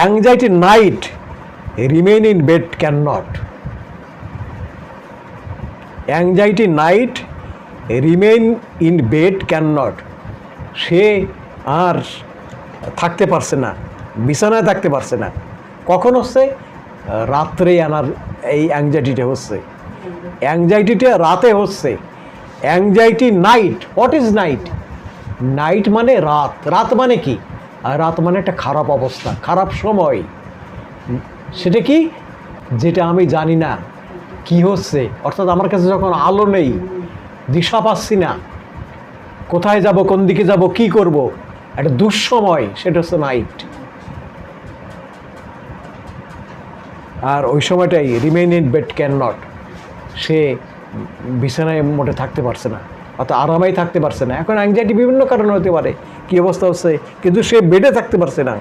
Anxiety night remain in bed can not. Anxiety night remain in bed can not. সে আর থাকতে পারছে না, বিছানায় থাকতে পারছে না। কখন হচ্ছে? রাত্রে আনার এই অ্যাংজাইটিটা হচ্ছে। অ্যাংজাইটিটা রাতে হচ্ছে। Anxiety night. What is night? Night মানে রাত। রাত মানে কি? আর রাত মানে একটা খারাপ অবস্থা, খারাপ সময়। সেটা কি? যেটা আমি জানি না কি হচ্ছে, অর্থাৎ আমার কাছে যখন আলো নেই, দিশা পাচ্ছি না, কোথায় যাব, কোন দিকে যাব, কি করব, একটা দুঃসময়, সেটা হচ্ছে নাইট। আর ওই সময়টাই remain in bed can not. সে বিছানায় মোটে থাকতে পারছে না, অর্থাৎ আরামেই থাকতে পারছে না। এখন অ্যাংজাইটি বিভিন্ন কারণে হতে পারে, কী অবস্থা হচ্ছে, কিন্তু সে বেডে থাকতে পারছে না।